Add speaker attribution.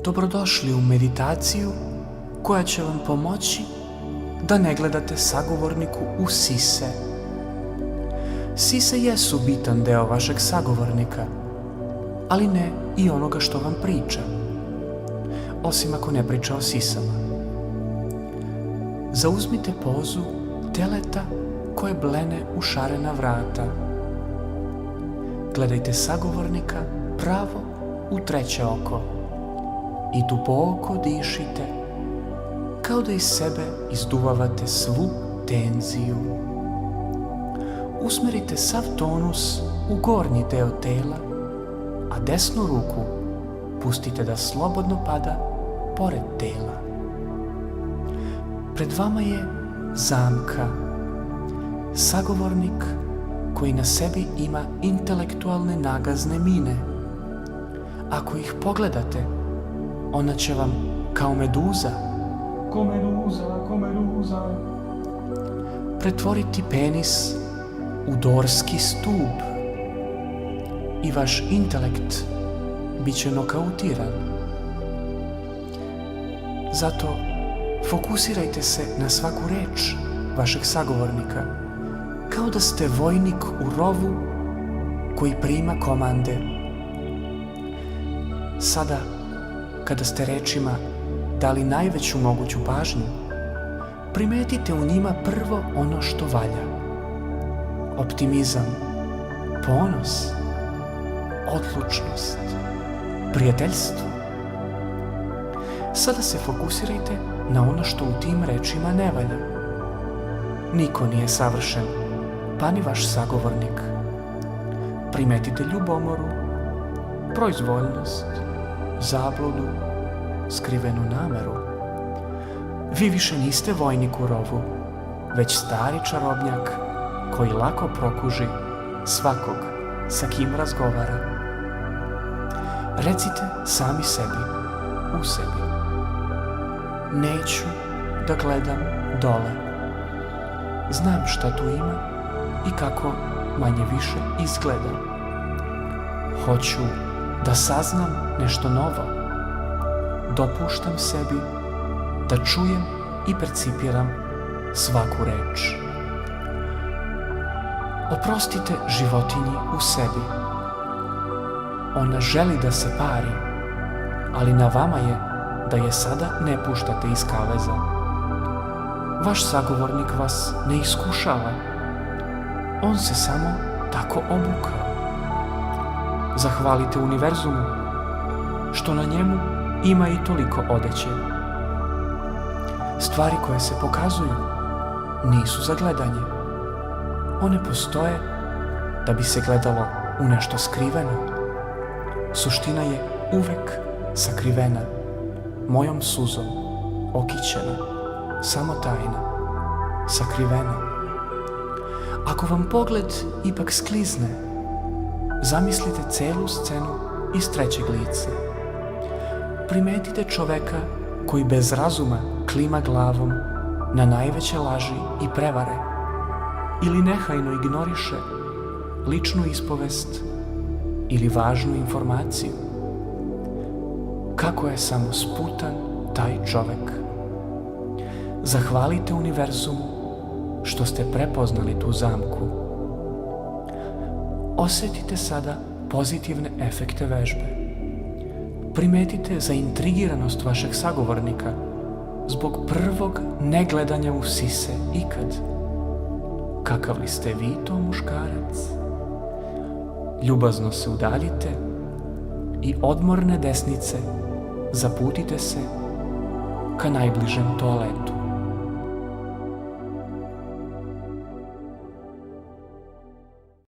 Speaker 1: Dobrodošli u meditaciju koja će vam pomoći da ne gledate sagovorniku u sise. Sise jesu bitan deo vašeg sagovornika, ali ne i onoga što vam priča, osim ako ne priča o sisama. Zauzmite pozu teleta koje blene u šarena vrata. Gledajte sagovornika pravo u treće oko i duboko dišite, kao da iz sebe izduvavate svu tenziju. Usmerite sav tonus u gornji deo tela, a desnu ruku pustite da slobodno pada pored tela. Pred vama je zamka, sagovornik koji na sebi ima intelektualne nagazne mine. Ako ih pogledate, ona će vam kao meduza, ko meduza, pretvoriti penis u dorski stub i vaš intelekt bit će nokautiran. Zato fokusirajte se na svaku reč vašeg sagovornika, kao da ste vojnik u rovu koji prima komande. Sada, kada ste rečima dali najveću moguću pažnju, primetite u njima prvo ono što valja. Optimizam, ponos, odlučnost, prijateljstvo. Sada se fokusirajte na ono što u tim rečima ne valja. Niko nije savršen, pa ni vaš sagovornik. Primetite ljubomoru, proizvoljnost, zabludu, skrivenu nameru. Vi više niste vojnik u rovu, već stari čarobnjak koji lako prokuži svakog sa kim razgovara. Recite sami sebi, u sebi: neću da gledam dole. Znam šta tu ima i kako manje više izgleda. Hoću da saznam nešto novo. Dopuštam sebi da čujem i percipiram svaku reč. Oprostite životinji u sebi. Ona želi da se pari, ali na vama je da je sada ne puštate iz kaveza. Vaš sagovornik vas ne iskušava. On se samo tako obukao. Zahvalite univerzumu što na njemu ima i toliko odeće. Stvari koje se pokazuju nisu za gledanje. One postoje da bi se gledalo u nešto skriveno. Suština je uvek sakrivena, mojom suzom, okićena, samo tajna, sakrivena. Ako vam pogled ipak sklizne, zamislite celu scenu iz trećeg lica. Primetite čoveka koji bez razuma klima glavom na najveće laži i prevare ili nehajno ignoriše ličnu ispovest ili važnu informaciju. Kako je samo sputan taj čovek. Zahvalite univerzumu što ste prepoznali tu zamku. Osjetite sada pozitivne efekte vežbe. Primetite zaintrigiranost vašeg sagovornika zbog prvog negledanja u sise ikad. Kakav li ste vi to muškarac? Ljubazno se udaljite i odmorne desnice zaputite se ka najbližem toaletu.